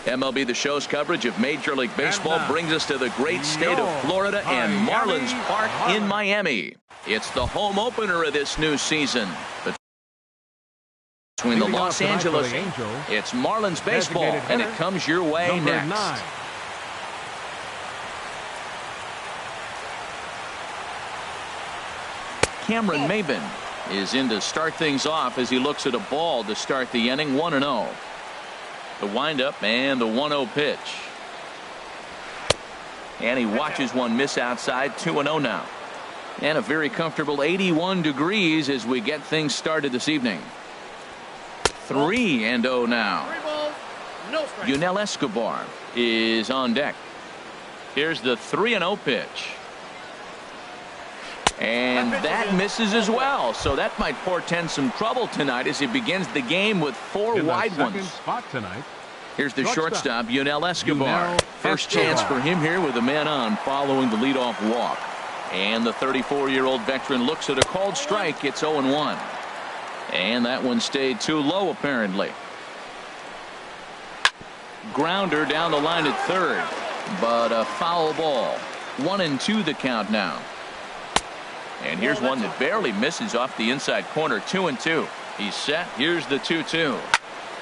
MLB The Show's coverage of Major League Baseball brings us to the great state of Florida and Marlins Park in Miami. It's the home opener of this new season. Between the Los Angeles, it's Marlins baseball, and it comes your way next. 9. Cameron Maybin is in to start things off as he looks at a ball to start the inning. 1-0. The windup and the 1-0 pitch. And he watches one miss outside. 2-0 now. And a very comfortable 81 degrees as we get things started this evening. 3-0 now. Yunel Escobar is on deck. Here's the 3-0 pitch. And that misses as well. So that might portend some trouble tonight as he begins the game with 4 wide ones. Spot tonight. Here's the shortstop, Yunel Escobar. First chance for him here with a man on following the leadoff walk. And the 34-year-old veteran looks at a called strike. It's 0-1. And that one stayed too low, apparently. Grounder down the line at third. But a foul ball. 1-2 the count now. And here's one that barely misses off the inside corner. 2-2. He's set. Here's the 2-2.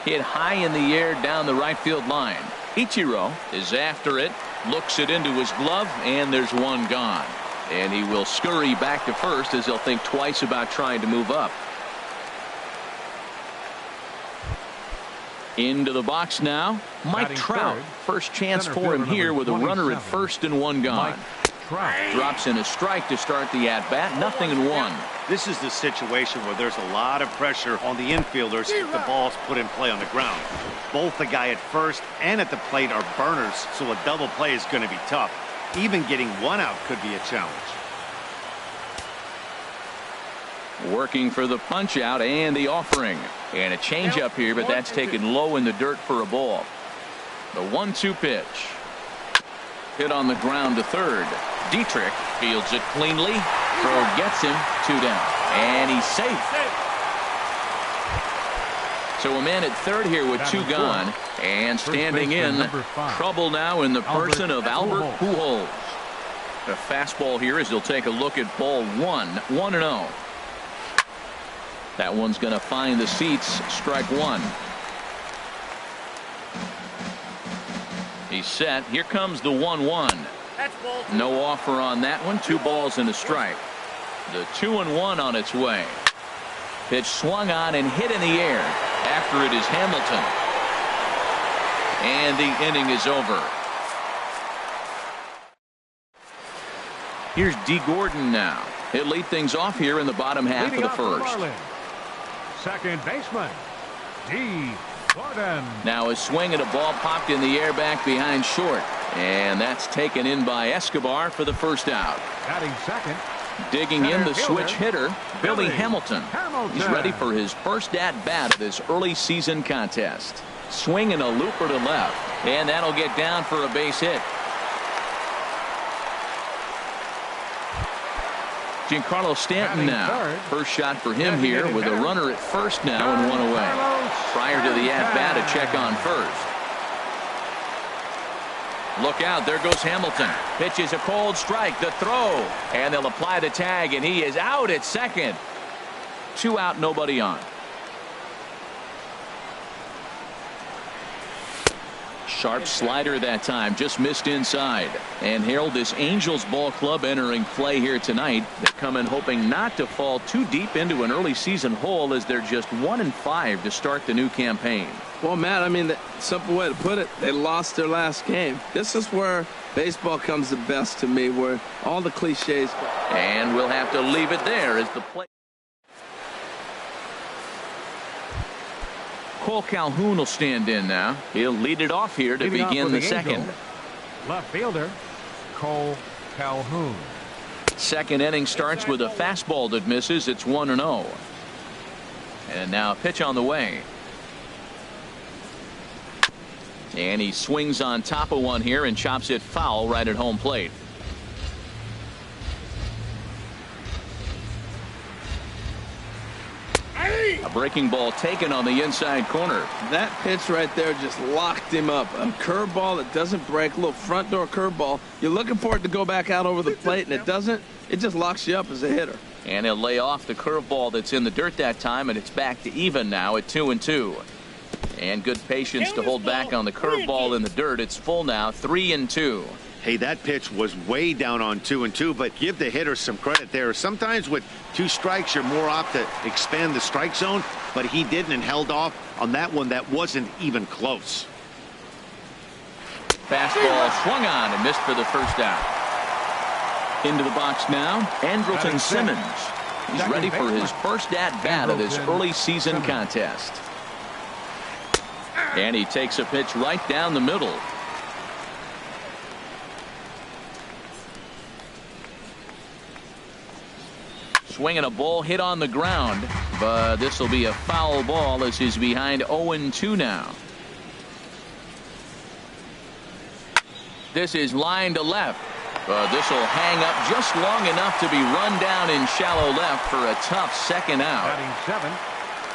Hit high in the air down the right field line. Ichiro is after it. Looks it into his glove. And there's one gone. And he will scurry back to first as he'll think twice about trying to move up. Into the box now. Mike Trout. First chance for him here with a runner at first and one gone. Drops in a strike to start the at-bat. 0-1. This is the situation where there's a lot of pressure on the infielders if the ball's put in play on the ground. Both the guy at first and at the plate are burners, so a double play is going to be tough. Even getting one out could be a challenge. Working for the punch out and the offering. And a change up here, but that's taken low in the dirt for a ball. The 1-2 pitch. Hit on the ground to third. Dietrich fields it cleanly. Throw gets him. 2 down. And he's safe. So a man at third here with 2 gone. And standing in. Trouble now in the person of Albert Pujols. A fastball here as he'll take a look at ball 1. 1-0. That one's going to find the seats. Strike 1. He's set. Here comes the 1-1. No offer on that one. 2 balls and a strike. The 2-1 on its way. Pitch swung on and hit in the air. After it is Hamilton. And the inning is over. Here's D. Gordon now. He'll lead things off here in the bottom half of the first. Second baseman, D. Gordon. Now a swing and a ball popped in the air back behind short. And that's taken in by Escobar for the first out. Batting second. Digging in the switch hitter, Billy Hamilton. He's ready for his first at-bat of this early season contest. Swinging a looper to left. And that'll get down for a base hit. Giancarlo Stanton now. First shot for him here with a runner at first now and one away. Prior to the at-bat, a check on first. Look out, there goes Hamilton. Pitches a cold strike, the throw. And they'll apply the tag, and he is out at second. 2 out, nobody on. Sharp slider that time, just missed inside. And Harold, this Angels ball club entering play here tonight. They come in hoping not to fall too deep into an early season hole as they're just 1-5 to start the new campaign. Well, Matt, I mean, the simple way to put it, they lost their last game. This is where baseball comes the best to me, where all the cliches go. And we'll have to leave it there as the play. Cole Calhoun will stand in now. He'll lead it off here to begin the second. Left fielder, Cole Calhoun. Second inning starts with a fastball that misses. It's 1-0. And now a pitch on the way. And he swings on top of one here and chops it foul right at home plate. A breaking ball taken on the inside corner. That pitch right there just locked him up. A curveball that doesn't break, a little front door curveball. You're looking for it to go back out over the plate, and it doesn't. It just locks you up as a hitter. And he'll lay off the curveball that's in the dirt that time, and it's back to even now at 2-2. And good patience to hold back on the curveball in the dirt. It's full now, 3-2. Hey, that pitch was way down on 2-2, but give the hitter some credit there. Sometimes with 2 strikes, you're more apt to expand the strike zone, but he didn't and held off on that one that wasn't even close. Fastball swung on and missed for the first out. Into the box now, Andrelton Simmons. He's ready for his first at-bat of this early season contest. And he takes a pitch right down the middle. Swinging a ball hit on the ground, but this will be a foul ball as he's behind 0-2 now. This is line to left. This will hang up just long enough to be run down in shallow left for a tough second out.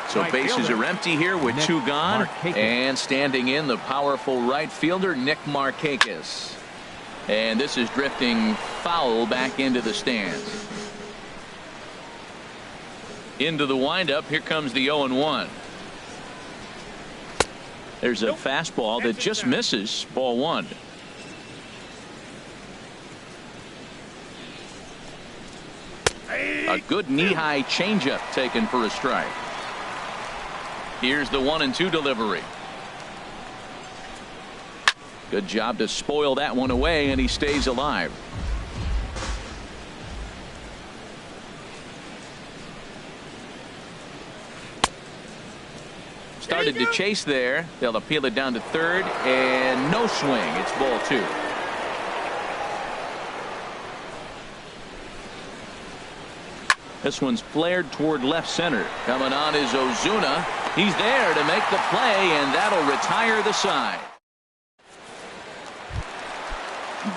So bases are empty here with 2 gone. And standing in, the powerful right fielder, Nick Markakis. And this is drifting foul back into the stands. Into the windup, here comes the 0-1. There's a fastball that just misses, ball 1. A good knee-high changeup taken for a strike. Here's the 1-2 delivery. Good job to spoil that one away, and he stays alive. Started to chase there. They'll appeal it down to third, and no swing. It's ball 2. This one's flared toward left center. Coming on is Ozuna. He's there to make the play, and that'll retire the side.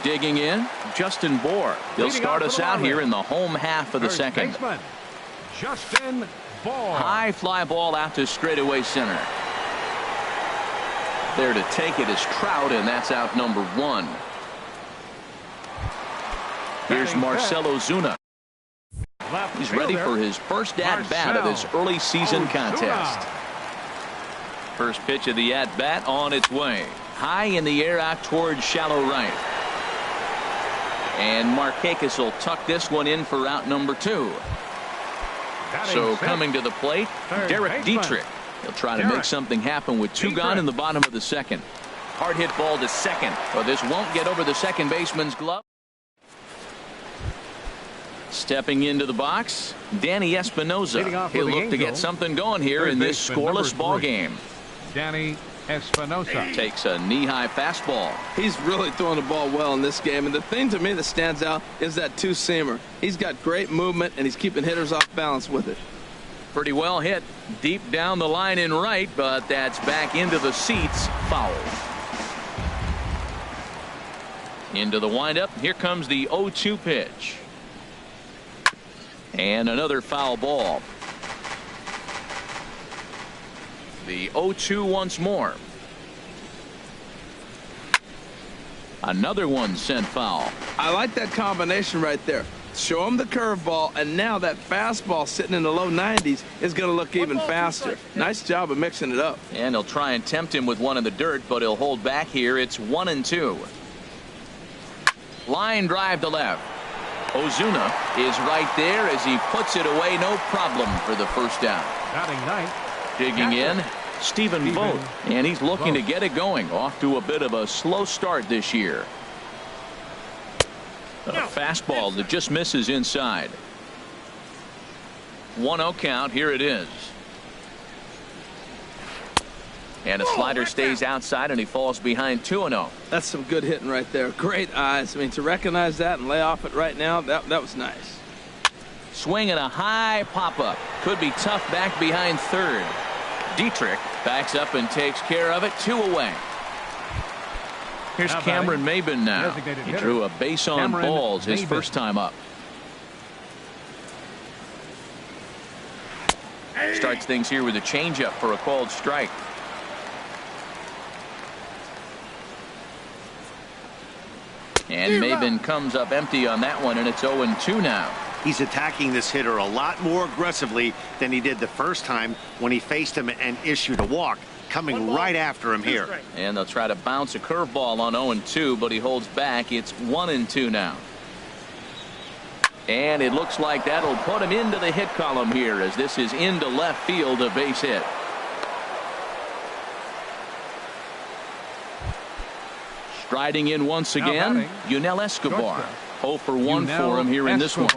Digging in, Justin Bohr. He'll start us out here in the home half of the second. Justin Bohr. High fly ball out to straightaway center. There to take it is Trout, and that's out number 1. Here's Marcell Ozuna. He's ready for his first at-bat of this early season contest. First pitch of the at-bat on its way. High in the air out towards shallow right. And Markakis will tuck this one in for out number 2. So coming to the plate, Derek Dietrich. He'll try to make something happen with 2 gone in the bottom of the second. Hard hit ball to second. But this won't get over the second baseman's glove. Stepping into the box, Danny Espinosa. He'll look to get something going here in this scoreless ball game. Danny Espinosa takes a knee-high fastball. He's really throwing the ball well in this game, and the thing to me that stands out is that 2-seamer. He's got great movement, and he's keeping hitters off balance with it. Pretty well hit deep down the line in right, but that's back into the seats. Foul. Into the windup. Here comes the 0-2 pitch. And another foul ball. The 0-2 once more. Another one sent foul. I like that combination right there. Show him the curveball, and now that fastball sitting in the low 90s is going to look even faster. Nice job of mixing it up. And he'll try and tempt him with one in the dirt, but he'll hold back here. It's 1-2. Line drive to left. Ozuna is right there as he puts it away. No problem for the first down. Digging in, Stephen Vogt, and he's looking to get it going. Off to a bit of a slow start this year. A fastball that just misses inside. 1-0 count. Here it is. And a slider stays outside, and he falls behind 2-0. That's some good hitting right there. Great eyes. I mean, to recognize that and lay off it right now, that was nice. Swing and a high pop-up. Could be tough back behind third. Dietrich backs up and takes care of it. 2 away. Here's Cameron Maben now. He drew a base on balls his first time up. Starts things here with a changeup for a called strike. And Maben comes up empty on that one, and it's 0-2 now. He's attacking this hitter a lot more aggressively than he did the first time when he faced him and issued a walk, coming right after him here. And they'll try to bounce a curveball on 0-2, but he holds back. It's 1-2 now. And it looks like that'll put him into the hit column here, as this is into left field, a base hit. Striding in once again, Yunel Escobar. 0 for 1 for him here in this one.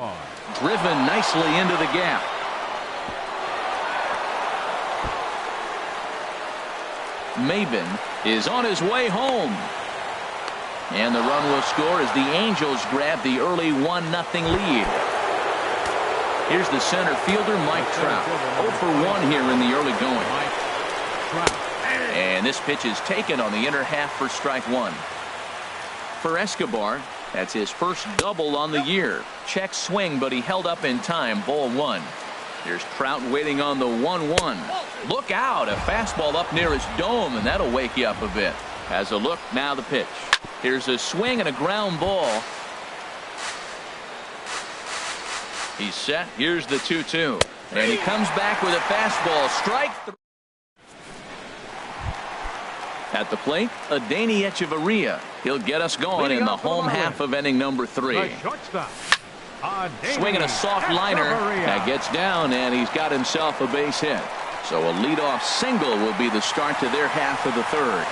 Driven nicely into the gap. Maben is on his way home. And the run will score as the Angels grab the early 1-0 lead. Here's the center fielder, Mike Trout. 0 for 1 here in the early going. And this pitch is taken on the inner half for strike one. For Escobar, that's his first double on the year. Check swing, but he held up in time. Ball one. Here's Trout waiting on the 1-1. Look out, a fastball up near his dome, and that'll wake you up a bit. Has a look, now the pitch. Here's a swing and a ground ball. He's set. Here's the 2-2. And he comes back with a fastball. Strike three. At the plate, Adeiny Echeverria. He'll get us going in the home half of inning number 3. Swinging a soft liner. That gets down, and he's got himself a base hit. So a leadoff single will be the start to their half of the third.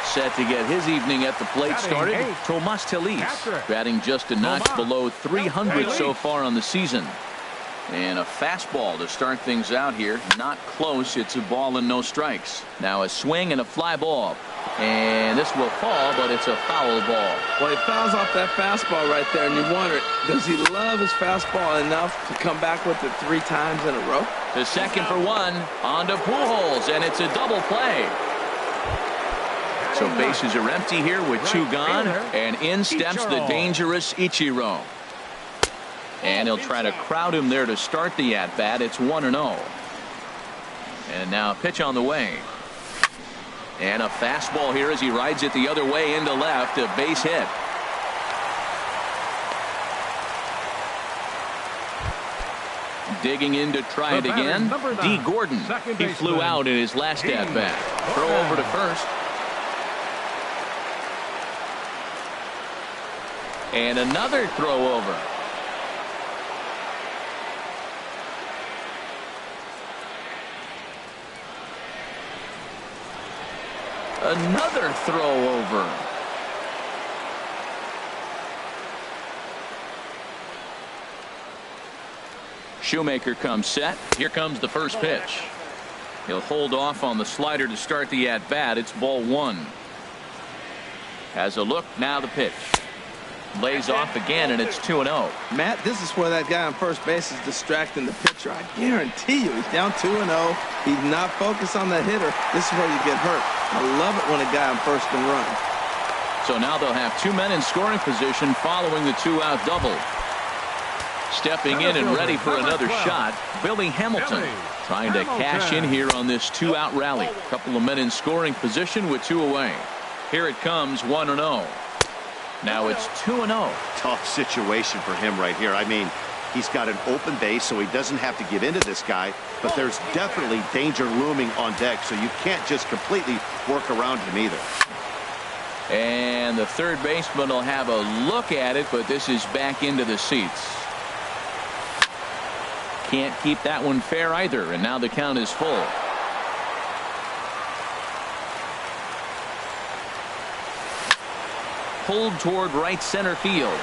Set to get his evening at the plate started, Tomas Telis, batting just a notch below 300 so far on the season. And a fastball to start things out here. Not close. It's a ball and no strikes. Now a swing and a fly ball. And this will fall, but it's a foul ball. Well, he fouls off that fastball right there, and you wonder, does he love his fastball enough to come back with it 3 times in a row? To second for one. On to Pujols, and it's a double play. So bases are empty here with 2 gone, and in steps the dangerous Ichiro. And he'll try to crowd him there to start the at-bat. It's 1-0. And now a pitch on the way. And a fastball here as he rides it the other way into left. A base hit. Digging in to try it again. D. Gordon. He flew out in his last at-bat. Throw over to first. And another throw over. Another throw over. Shoemaker comes set. Here comes the first pitch. He'll hold off on the slider to start the at-bat. It's ball one. Has a look, now the pitch. Lays off again, and it's 2-0. Matt, this is where that guy on first base is distracting the pitcher. I guarantee you, he's down 2-0. He's not focused on the hitter. This is where you get hurt. I love it when a guy on first can run. So now they'll have 2 men in scoring position following the 2-out double. Stepping in and ready for another shot, Billy Hamilton trying to cash in here on this 2-out rally. A couple of men in scoring position with 2 away. Here it comes, 1-0. Now it's 2-0. Tough situation for him right here. I mean, he's got an open base, so he doesn't have to give in to this guy, but there's definitely danger looming on deck, so you can't just completely work around him either. And the third baseman will have a look at it, but this is back into the seats. Can't keep that one fair either, and now the count is full. Pulled toward right center field.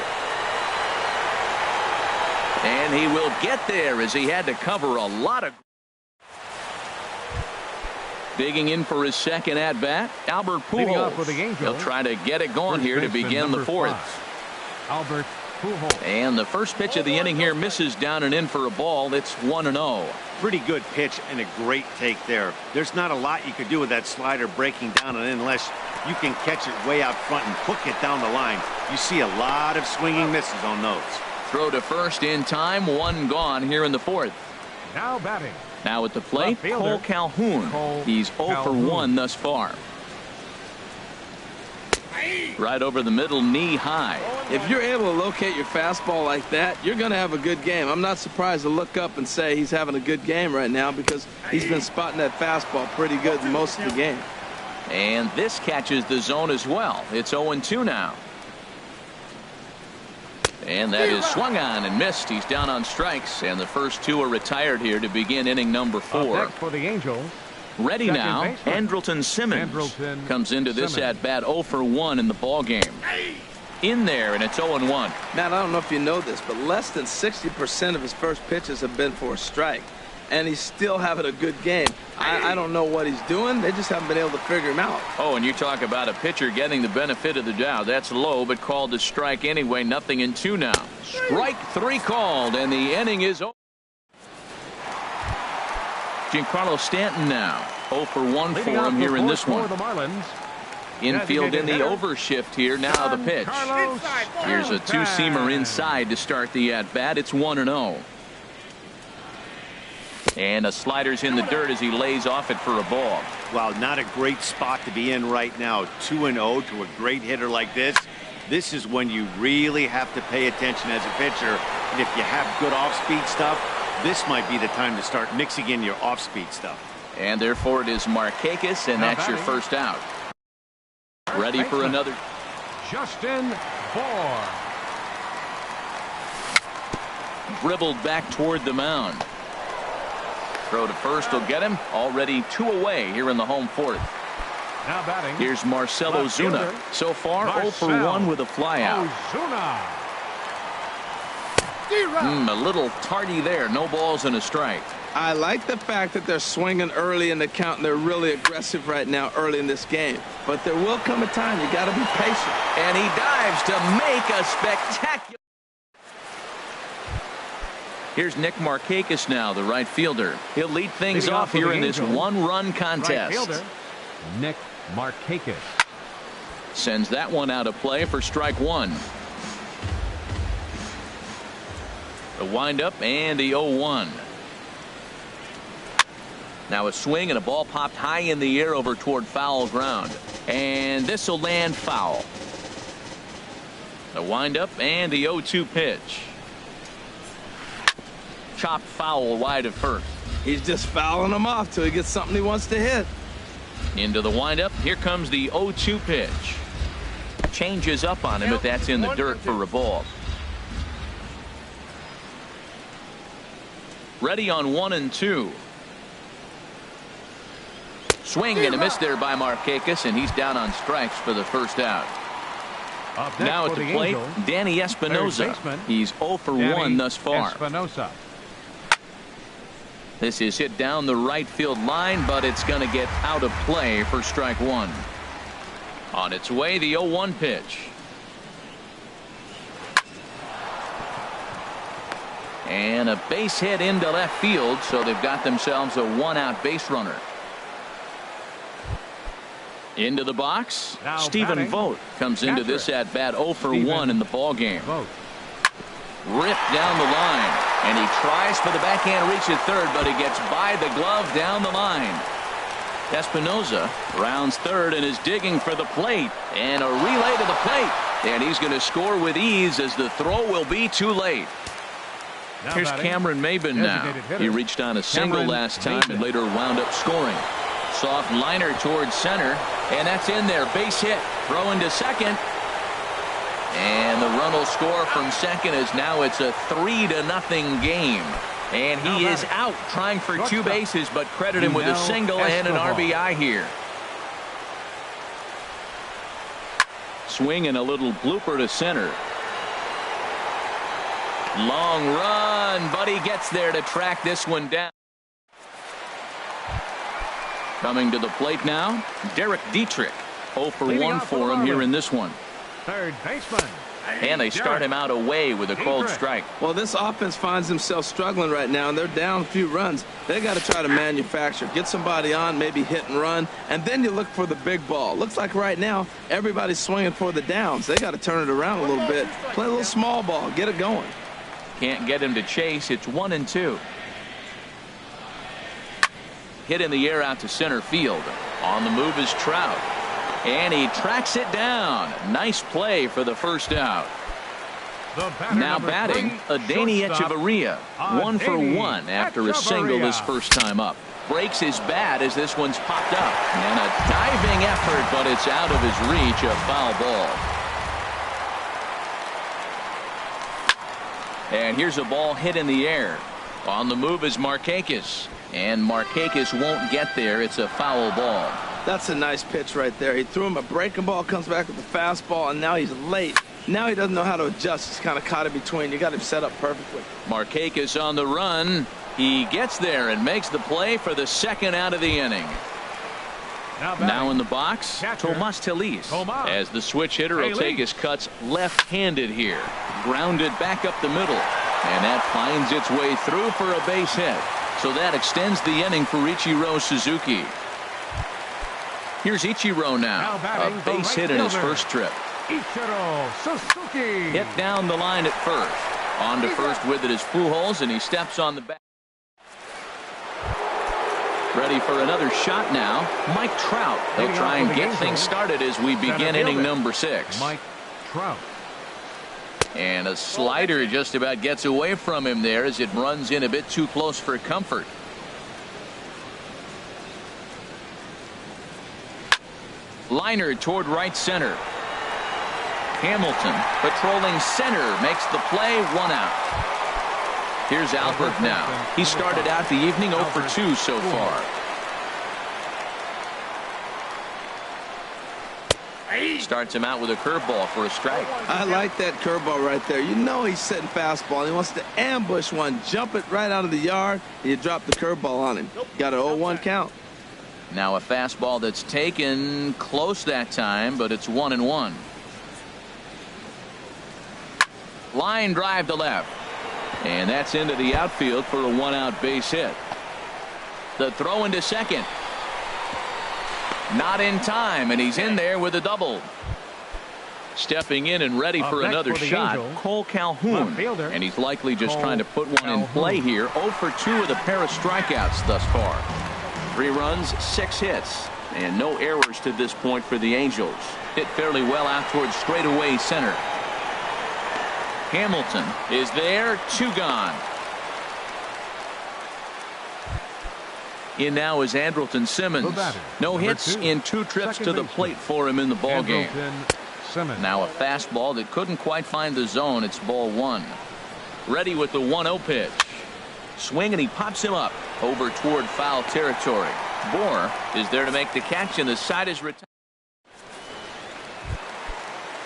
And he will get there as he had to cover a lot of. Digging in for his second at bat, Albert Pujols. He'll try to get it going here to begin the fourth. Albert Pujols. And the first pitch of the inning here misses down and in for a ball. It's 1-0. Pretty good pitch and a great take there. There's not a lot you could do with that slider breaking down and in unless you can catch it way out front and hook it down the line. You see a lot of swinging misses on those. Throw to first in time. 1 gone here in the fourth. Now batting. Now at the plate, Left fielder, Cole Calhoun. Cole He's 0 for Calhoun. 1 thus far. Right over the middle, knee high. If you're able to locate your fastball like that, you're going to have a good game. I'm not surprised to look up and say he's having a good game right now because he's been spotting that fastball pretty good most of the game. And this catches the zone as well. It's 0-2 now. And that is swung on and missed. He's down on strikes, and the first two are retired here to begin inning number 4. Up next for the Angels. Ready Second now, baseman. Andrelton Simmons Andrelton comes into this Simmons. at bat 0 for 1 in the ball game. In there, and it's 0-1. Matt, I don't know if you know this, but less than 60% of his first pitches have been for a strike, and he's still having a good game. I don't know what he's doing. They just haven't been able to figure him out. Oh, and you talk about a pitcher getting the benefit of the doubt. That's low, but called to strike anyway. 0-2 now. Strike 3 called, and the inning is over. Giancarlo Stanton now 0 for 1 for Leading off him the here in fourth this one. for the Marlins. Infield in the Designated overshift here. Now the pitch. Carlos Here's a two-seamer Santana. inside to start the at-bat. It's 1-0. And a slider's in the dirt as he lays off it for a ball. Wow, not a great spot to be in right now. 2-0 to a great hitter like this. This is when you really have to pay attention as a pitcher. And if you have good off-speed stuff, this might be the time to start mixing in your off-speed stuff. And therefore it is Markakis, and Now that's your batting. first out. Ready for baseman. another. Justin Bour. Dribbled back toward the mound. Throw to first will get him. Already 2 away here in the home fourth. Now batting. Here's Marcell Left Ozuna. fielder, So far 0 for Marcell 1 with a flyout. Ozuna. A little tardy there. No balls and a strike. I like the fact that they're swinging early in the count, and they're really aggressive right now early in this game. But there will come a time you got to be patient. And he dives to make a spectacular. Here's Nick Markakis now, the right fielder. He'll lead things Leading off off for here the in this Angels, one-run Right contest. fielder, Nick Markakis. Sends that one out of play for strike 1. The windup and the 0-1. Now a swing and a ball popped high in the air over toward foul ground. And this will land foul. The windup and the 0-2 pitch. Chopped foul wide of first. He's just fouling them off till he gets something he wants to hit. Into the windup. Here comes the 0-2 pitch. Changes up on him, but that's in the dirt for a ball. Ready on 1-2. Swing and a miss there by Markakis, and he's down on strikes for the first out. Up next Now at for the the plate, Angels, Danny third Espinosa. baseman, He's 0 for Danny 1 thus far. Espinosa. This is hit down the right field line, but it's going to get out of play for strike 1. On its way, the 0-1 pitch. And a base hit into left field, so they've got themselves a 1-out base runner. Into the box, Now Stephen batting, Vogt comes into catcher, this at bat 0 for Stephen 1 in the ball game. Vogt. Ripped down the line, and he tries for the backhand reach at third, but he gets by the glove down the line. Espinosa rounds third and is digging for the plate, and a relay to the plate, and he's going to score with ease as the throw will be too late. Now Here's batting, Cameron Maben now. designated hitter, He reached on a single Cameron last time and Maben. later wound up scoring. Soft liner towards center, and that's in there. Base hit. Throw into second. And the run will score from second as now it's a 3-0 game. And he Now is batting, out trying for 2 shortstop, bases, but credit him with a Miguel single and an Escobar. RBI here. Swing and a little blooper to center. Long run, but he gets there to track this one down. Coming to the plate now, Derek Dietrich. 0 for Leading 1 off for the him here Marlins. in this one. Third baseman. And they start him out away with a cold Dietrich. strike. Well, this offense finds themselves struggling right now, and they're down a few runs. They got to try to manufacture, get somebody on, maybe hit and run, and then you look for the big ball. Looks like right now everybody's swinging for the downs. They got to turn it around a little bit, play a little small ball, get it going. Can't get him to chase. It's 1-2. hit in the air out to center field. On the move is Trout. And he tracks it down. Nice play for the first out. Now batting, Danny Echeverria. 1 for 1 after a single his first time up. Breaks his bat as this one's popped up. And a diving effort, but it's out of his reach. A foul ball. And here's a ball hit in the air. On the move is Markakis. And Markakis won't get there. It's a foul ball. That's a nice pitch right there. He threw him a breaking ball, comes back with the fastball, and now he's late. Now he doesn't know how to adjust. He's kind of caught in between. You got him set up perfectly. Markakis on the run. He gets there and makes the play for the second out of the inning. Now in the box, Tomas Telis. As the switch hitter will take his cuts left-handed here. Grounded back up the middle. And that finds its way through for a base hit. So that extends the inning for Ichiro Suzuki. Here's Ichiro now. A base hit in his first trip. Ichiro Suzuki. Hit down the line at first. On to first with it is Pujols, and he steps on the bat. Ready for another shot now. Mike Trout. They'll try and get things started as we begin inning number 6. Mike Trout. And a slider just about gets away from him there as it runs in a bit too close for comfort. Liner toward right center. Hamilton patrolling center makes the play. 1 out. Here's Albert now. He started out the evening 0 for 2 so far. Starts him out with a curveball for a strike. I like that curveball right there. You know he's setting fastball. He wants to ambush one, jump it right out of the yard, and you drop the curveball on him. Got an 0-1 count. Now a fastball that's taken close that time, but it's 1-1. Line drive to left. And that's into the outfield for a 1-out base hit. The throw into second. Not in time, and he's in there with a double. Stepping in and ready for another shot, Cole Calhoun. And he's likely just trying to put one in play here. 0 for 2 with a pair of strikeouts thus far. 3 runs, 6 hits, and no errors to this point for the Angels. Hit fairly well out towards straightaway center. Hamilton is there, 2 gone. In now is Andrelton Simmons. No hits in 2 trips to the plate for him in the ball game. Now a fastball that couldn't quite find the zone. It's ball 1. Ready with the 1-0 pitch. Swing, and he pops him up over toward foul territory. Bohr is there to make the catch, and the side is retired.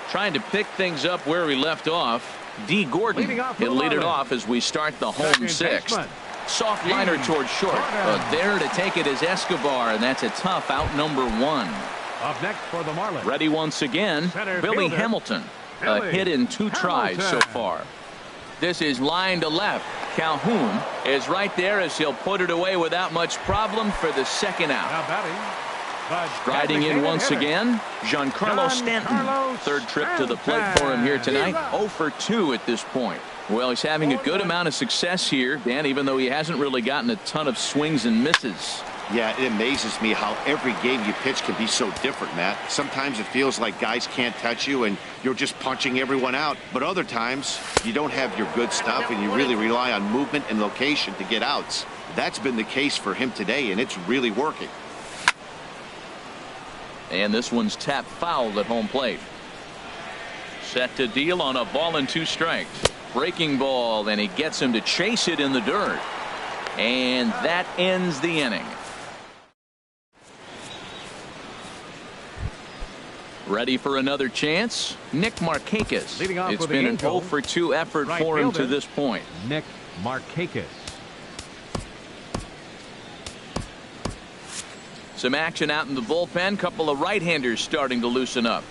Trying to pick things up where we left off. D. Gordon, he'll lead it off as we start the home 6th. Soft liner towards short. There to take it is Escobar, and that's a tough out number 1. Up next for the Marlins. Ready once again, Billy Hamilton. A hit in 2 tries so far. This is line to left. Calhoun is right there as he'll put it away without much problem for the second out. Now batting. Striding in once again, Giancarlo Stanton. 3rd trip to the plate for him here tonight. 0 for 2 at this point. Well, he's having a good amount of success here, Dan, even though he hasn't really gotten a ton of swings and misses. Yeah, it amazes me how every game you pitch can be so different, Matt. Sometimes it feels like guys can't touch you and you're just punching everyone out. But other times you don't have your good stuff and you really rely on movement and location to get outs. That's been the case for him today, and it's really working. And this one's tapped foul at home plate. Set to deal on a ball and 2 strikes. Breaking ball, and he gets him to chase it in the dirt. And that ends the inning. Ready for another chance? Nick Markakis. It's been an 0 for 2 effort for him to this point. Nick Markakis. Some action out in the bullpen. Couple of right-handers starting to loosen up.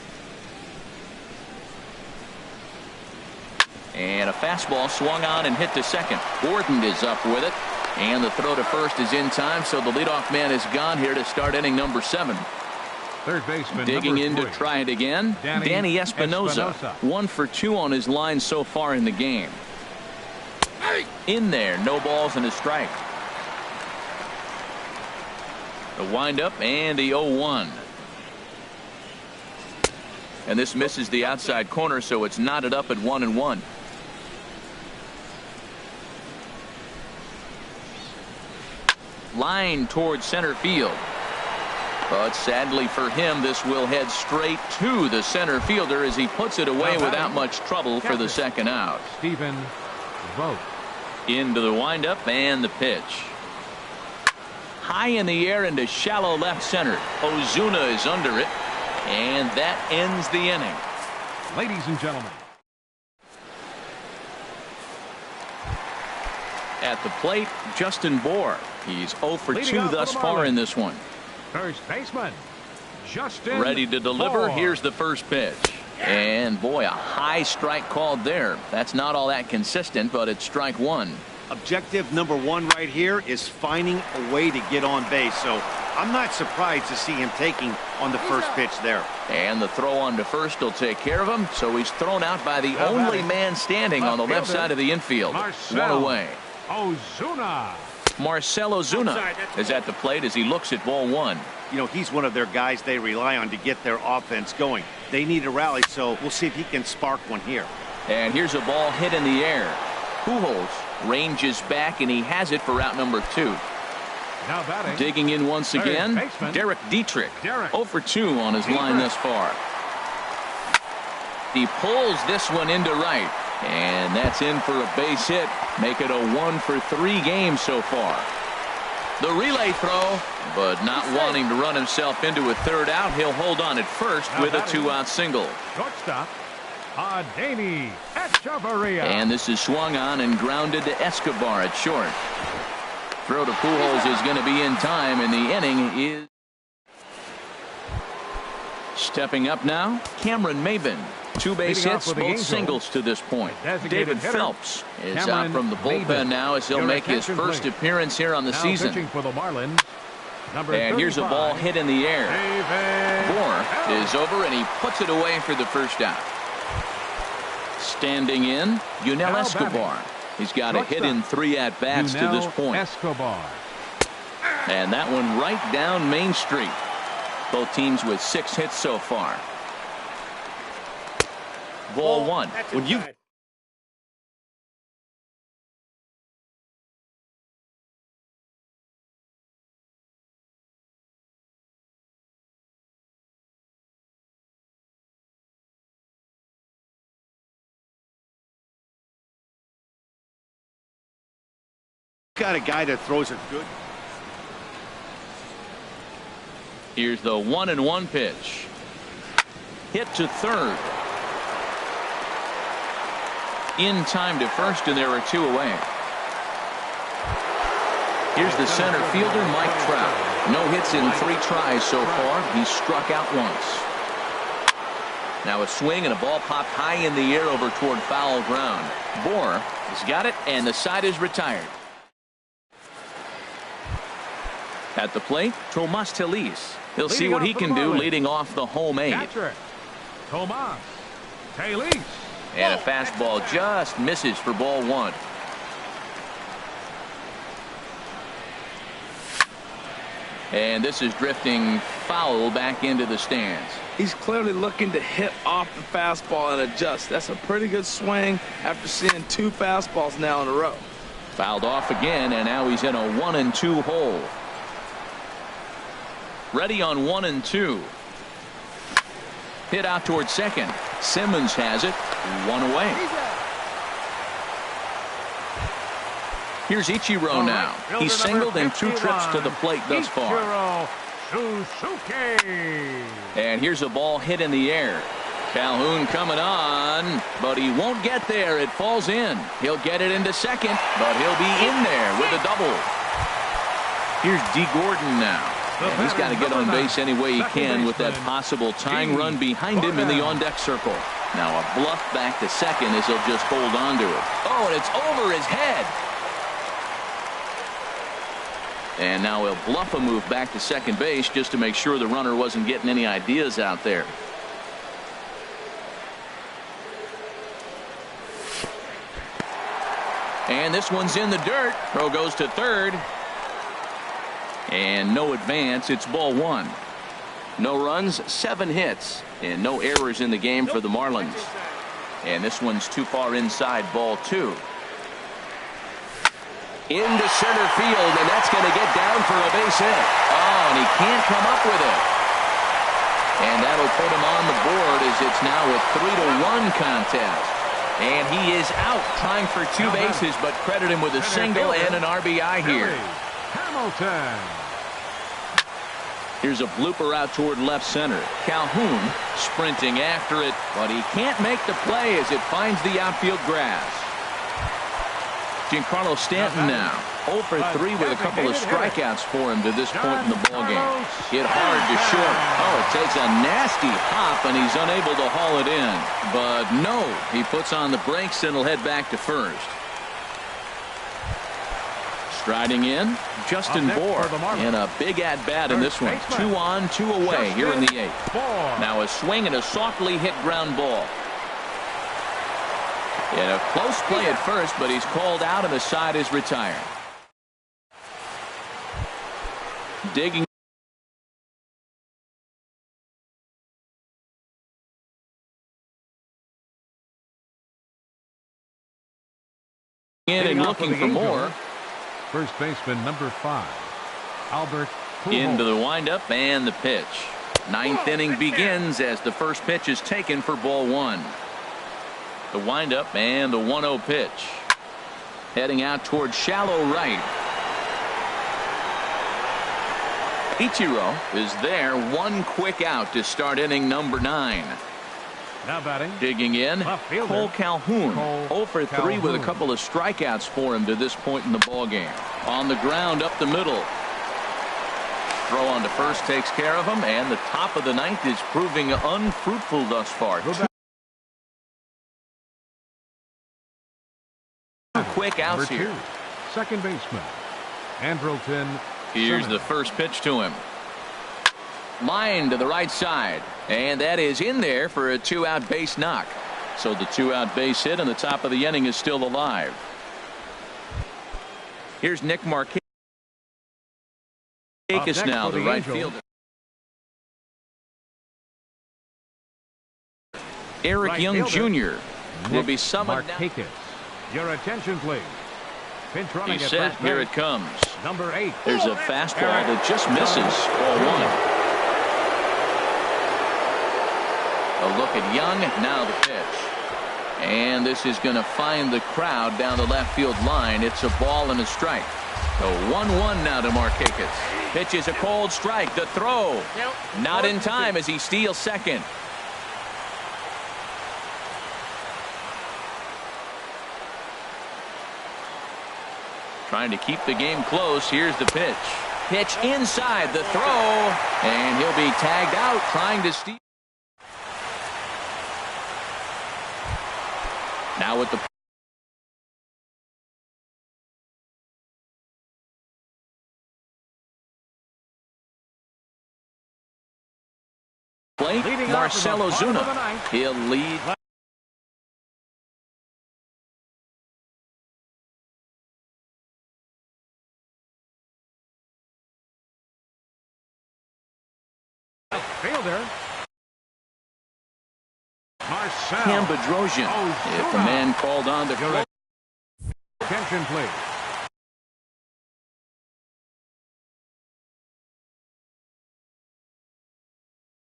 And a fastball swung on and hit to second. Gordon is up with it. And the throw to first is in time, so the leadoff man is gone here to start inning number 7. Third baseman digging in to 3. try it again. Danny Espinosa. 1 for 2 on his line so far in the game. In there, no balls and a strike. The windup and the 0-1. And this misses the outside corner, so it's knotted up at 1-1. Line towards center field. But sadly for him, this will head straight to the center fielder as he puts it away without much trouble for the second out. Stephen Vogt. Into the windup and the pitch. High in the air into shallow left center. Ozuna is under it, and that ends the inning. Ladies and gentlemen. At the plate, Justin Bour. He's 0 for 2 thus far in this one. First baseman, Justin Ready to deliver. Bour. Here's the first pitch. And boy, a high strike called there. That's not all that consistent, but it's strike one. Objective number one right here is finding a way to get on base. So I'm not surprised to see him taking on the first pitch there. And the throw on to first will take care of him. So he's thrown out by the only man standing on the left side of the infield. One away. Ozuna. Marcell Ozuna is at the plate as he looks at ball one. You know, he's one of their guys they rely on to get their offense going. They need a rally, so we'll see if he can spark one here. And here's a ball hit in the air. Pujols ranges back, and he has it for route number 2. Now batting. Digging in once again, Derek Dietrich. 0 for 2 on his line thus far. He pulls this one into right, and that's in for a base hit. Make it a 1 for 3 games so far. The relay throw, but not wanting to run himself into a third out. He'll hold on at first with a 2-out single. Shortstop, Adeiny Echeverria. And this is swung on and grounded to Escobar at short. Throw to Pujols is going to be in time, and the inning is stepping up now. Cameron Maybin. 2 base hits, both singles to this point. David Phelps is out from the bullpen now as he'll make his first appearance here on the season. For the Marlins, and here's a ball hit in the air. Bour is over, and he puts it away for the first out. Standing in, Yunel Escobar. He's got a hit in 3 at-bats to this point. Escobar. And that one right down Main Street. Both teams with 6 hits so far. Ball one. When you got a guy that throws it good. Here's the 1-1 pitch. Hit to third. In time to first, and there are 2 away. Here's the center fielder, Mike Trout. No hits in 3 tries so far. He's struck out once. Now a swing and a ball popped high in the air over toward foul ground. Bour has got it, and the side is retired. At the plate, Tomas Telis. He'll see what he can do leading off the home 8. Catcher, Tomas Telis. And a fastball just misses for ball 1. And this is drifting foul back into the stands. He's clearly looking to hit off the fastball and adjust. That's a pretty good swing after seeing 2 fastballs now in a row. Fouled off again, and now he's in a 1-2 hole. Ready on 1-2. Hit out towards second. Simmons has it. 1 away. Here's Ichiro now. He's singled in 2 trips to the plate thus far. And here's a ball hit in the air. Calhoun coming on, but he won't get there. It falls in. He'll get it into second, but he'll be in there with a double. Here's D. Gordon now. And he's got to get on base any way he can with that possible tying run behind him in the on-deck circle. Now a bluff back to second as he'll just hold on to it. Oh, and it's over his head. And now he'll bluff a move back to second base just to make sure the runner wasn't getting any ideas out there. And this one's in the dirt. Throw goes to third. And no advance. It's ball one. No runs, 7 hits, and no errors in the game for the Marlins. And this one's too far inside, ball two. Into center field, and that's going to get down for a base hit. Oh, and he can't come up with it. And that'll put him on the board as it's now a 3-1 contest. And he is out trying for 2 bases, but credit him with a single and an RBI here. Hamilton. Here's a blooper out toward left center. Calhoun sprinting after it, but he can't make the play as it finds the outfield grass. Giancarlo Stanton now 0 for 3 with a couple of strikeouts for him to this point in the ballgame. Hit hard to short. Oh, it takes a nasty hop, and he's unable to haul it in. But no, he puts on the brakes and will head back to first. Striding in, Justin Bour in a big at-bat in this one. 2 on, 2 away here in the 8th. Now a swing and a softly hit ground ball. And a close play at first, but he's called out and the side is retired. Digging in and looking for more. First baseman number 5, Albert Pujols. Into the windup and the pitch. 9th inning begins as the first pitch is taken for ball one. The windup and the 1-0 pitch. Heading out towards shallow right. Ichiro is there. 1 quick out to start inning number 9. Now batting. Digging in, Cole Calhoun. 0 for 3 with a couple of strikeouts for him to this point in the ballgame. On the ground up the middle. Throw on to first takes care of him, and the top of the 9th is proving unfruitful thus far. 2 quick outs here. Second baseman Andrelton. Here's the first pitch to him. Line to the right side, and that is in there for a 2-out base knock. So the 2-out base hit, and the top of the inning is still alive. Here's Nick Markakis now, the right fielder. Eric Young Jr. will be summoned. Markakis. Your attention, please. Pinch running He's at set. first Here base. it comes. Number 8. There's a fastball that just misses. Ball one. A look at Young. Now the pitch. And this is going to find the crowd down the left field line. It's a ball and a strike. So 1-1 now to Markakis. Pitch is a cold strike. The throw. Not in time as he steals second. Trying to keep the game close. Here's the pitch. Pitch inside the throw. And he'll be tagged out trying to steal. Now with the plate, Marcell Ozuna. He'll lead. Fielder. Marcell. Cam Bedrosian. If the man called on to Your attention, please.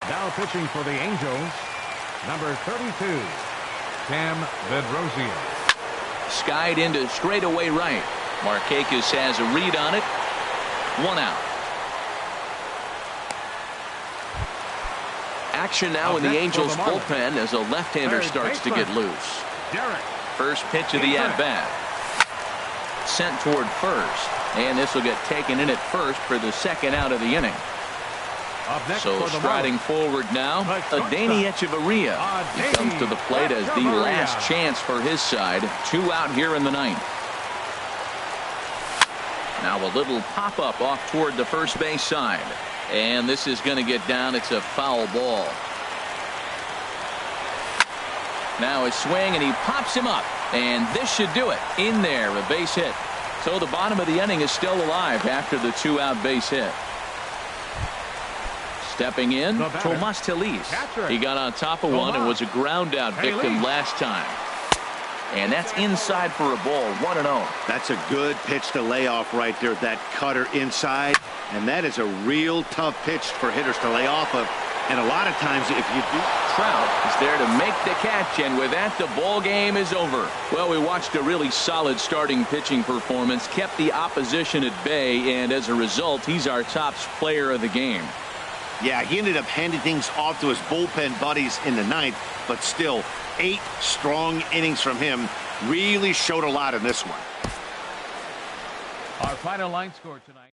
Now pitching for the Angels, number 32, Cam Bedrosian. skied into straightaway right. Markakis has a read on it. 1 out. Action now in the Angels bullpen as a left-hander starts to get loose. First pitch of the at-bat. Sent toward first. And this will get taken in at first for the second out of the inning. So striding forward now, Adeiny Echeverria. He comes to the plate as the last chance for his side. 2 out here in the ninth. Now a little pop-up off toward the first base side. And this is going to get down. It's a foul ball. Now a swing, and he pops him up. And this should do it. In there, a base hit. So the bottom of the inning is still alive after the 2-out base hit. Stepping in, Tomas Telis. He got on top of one and was a ground out victim last time. And that's inside for a ball, 1-0. That's a good pitch to lay off right there, that cutter inside. And that is a real tough pitch for hitters to lay off of. And a lot of times if you do. Trout is there to make the catch, and with that the ball game is over. Well, we watched a really solid starting pitching performance, kept the opposition at bay, and as a result he's our top player of the game. Yeah, he ended up handing things off to his bullpen buddies in the ninth, but still 8 strong innings from him really showed a lot in this one. Our final line score tonight.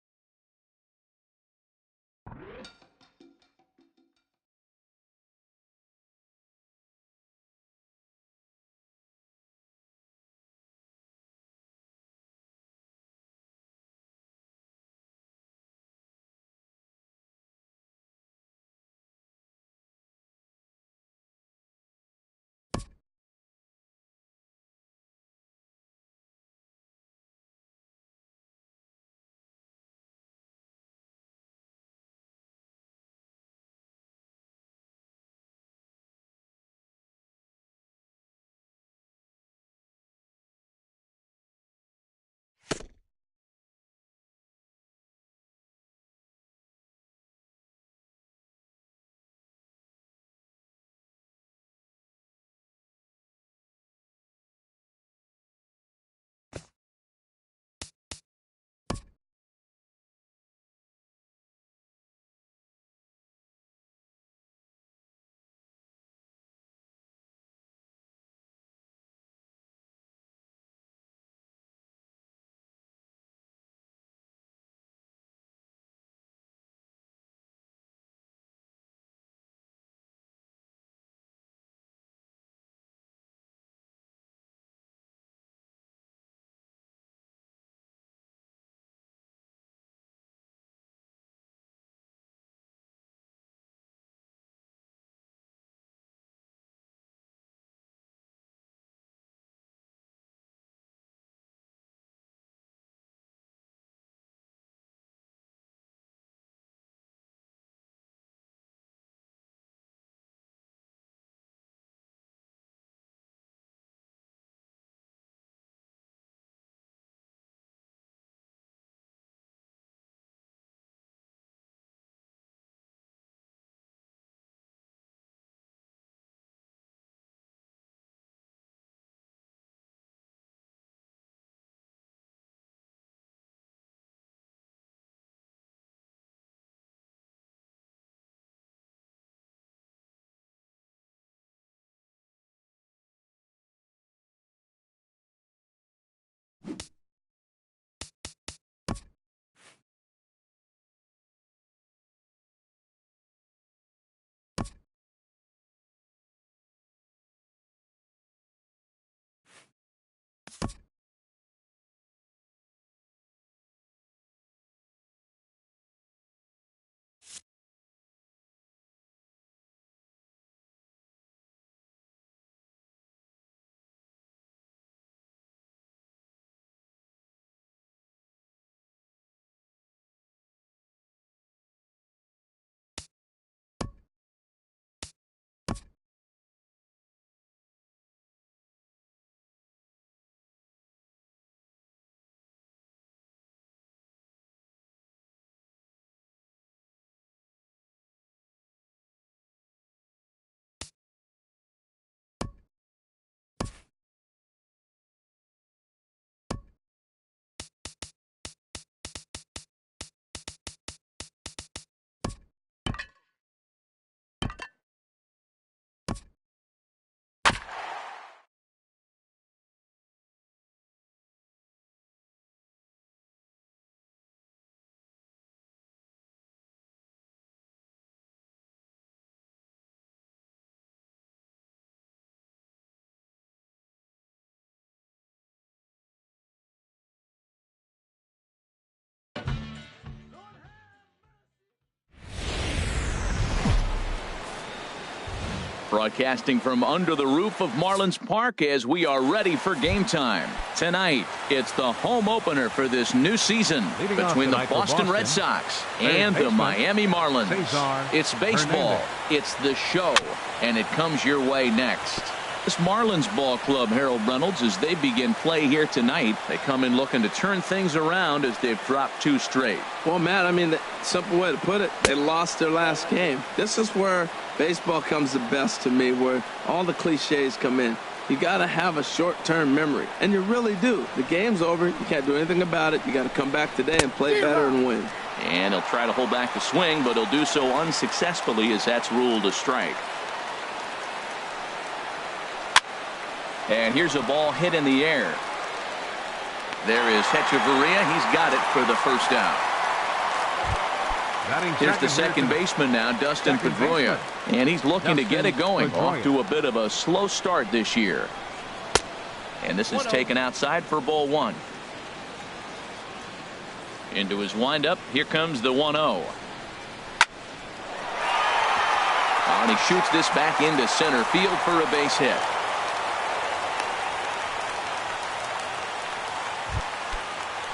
Broadcasting from under the roof of Marlins Park as we are ready for game time. Tonight, it's the home opener for this new season between the Boston Red Sox and the Miami Marlins. It's baseball, it's the show, and it comes your way next. This Marlins ball club, Harold Reynolds, as they begin play here tonight, they come in looking to turn things around as they've dropped 2 straight. Well, Matt, I mean, the simple way to put it, they lost their last game. This is where baseball comes the best to me, where all the cliches come in. You got to have a short-term memory, and you really do. The game's over. You can't do anything about it. You got to come back today and play better and win. And he'll try to hold back the swing, but he'll do so unsuccessfully as that's ruled a strike. And here's a ball hit in the air. There is Hechavarria. He's got it for the first out. Here's the second baseman now, Dustin Pedroia. And he's looking to get it going. Off to a bit of a slow start this year. And this is taken outside for ball 1. Into his windup. Here comes the 1-0. And he shoots this back into center field for a base hit.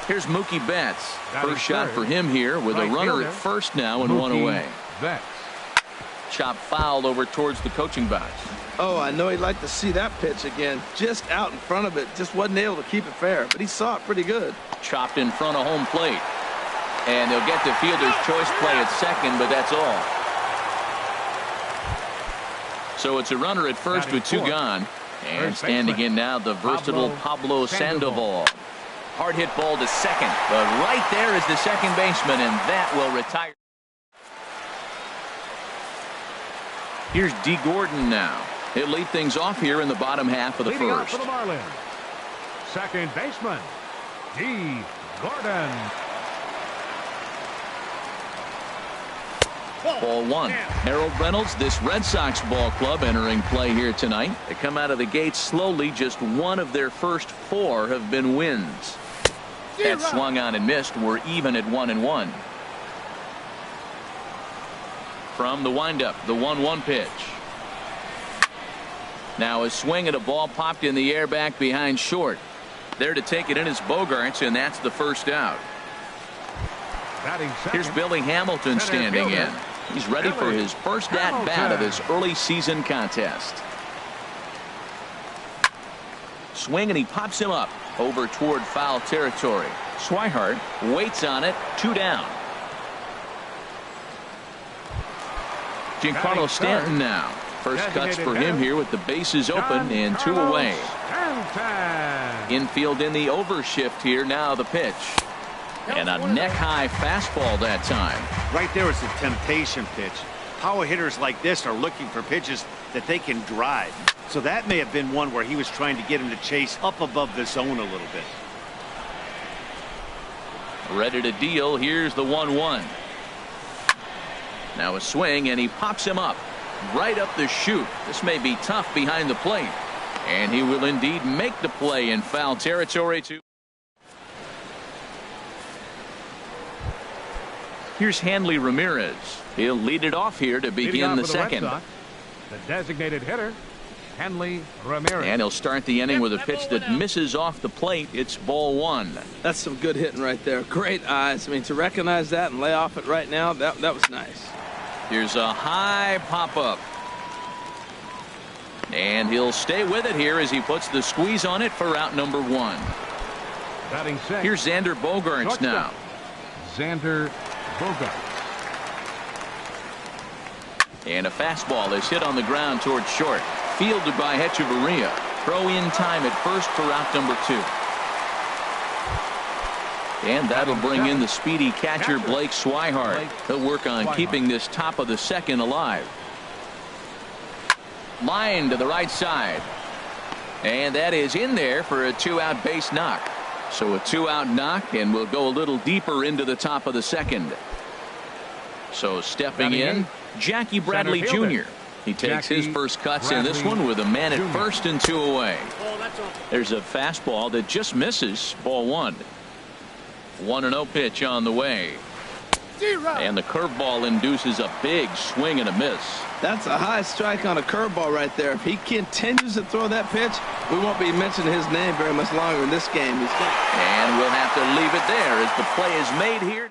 Here's Mookie Betts. First shot for him here with a runner at first now and 1 away. Chop foul over towards the coaching box. Oh, I know he'd like to see that pitch again. Just out in front of it. Just wasn't able to keep it fair, but he saw it pretty good. Chopped in front of home plate. And they'll get the fielder's choice play at second, but that's all. So it's a runner at first with 2 gone. And standing in now, the versatile Pablo Sandoval. Hard hit ball to second, but right there is the second baseman, and that will retire. Here's D. Gordon now. He'll lead things off here in the bottom half of the first. For the Marlins, second baseman, D. Gordon. Ball 1. Harold Reynolds, this Red Sox ball club entering play here tonight. They come out of the gates slowly. Just 1 of their first 4 have been wins. That swung on and missed. We're even at 1-1. From the windup, the 1-1 pitch. Now a swing at a ball popped in the air back behind short. There to take it in is Bogaerts, and that's the first out. Here's Billy Hamilton standing in. He's ready for his first at-bat of this early season contest. Swing, and he pops him up over toward foul territory. Swihart waits on it. 2 down. Giancarlo Stanton now. First cuts for him here with the bases open and 2 away. Infield in the overshift here. Now the pitch. And a neck-high fastball that time. Right there is a temptation pitch. Power hitters like this are looking for pitches that they can drive. So that may have been one where he was trying to get him to chase up above the zone a little bit. Ready to deal. Here's the 1-1. Now a swing, and he pops him up right up the chute. This may be tough behind the plate. And he will indeed make the play in foul territory too. Here's Hanley Ramirez. He'll lead it off here to begin the second. The designated hitter, Hanley Ramirez. And he'll start the inning with a pitch that misses off the plate. It's ball 1. That's some good hitting right there. Great eyes. I mean, to recognize that and lay off it right now, that was nice. Here's a high pop-up. And he'll stay with it here as he puts the squeeze on it for out number 1. Batting second. Here's Xander Bogaerts now. Xander Bogaerts. And a fastball is hit on the ground towards short. Fielded by Hechavarria. Throw in time at first for out number 2. And that'll bring in the speedy catcher Blake Swihart. He'll work on keeping this top of the second alive. Line to the right side. And that is in there for a 2-out base knock. So a 2-out knock, and we'll go a little deeper into the top of the second. So stepping in, Jackie Bradley Jr. He takes his first cuts in this one with a man at first and 2 away. There's a fastball that just misses. Ball 1. 1-0 pitch on the way. And the curveball induces a big swing and a miss. That's a high strike on a curveball right there. If he continues to throw that pitch, we won't be mentioning his name very much longer in this game. And we'll have to leave it there as the play is made here.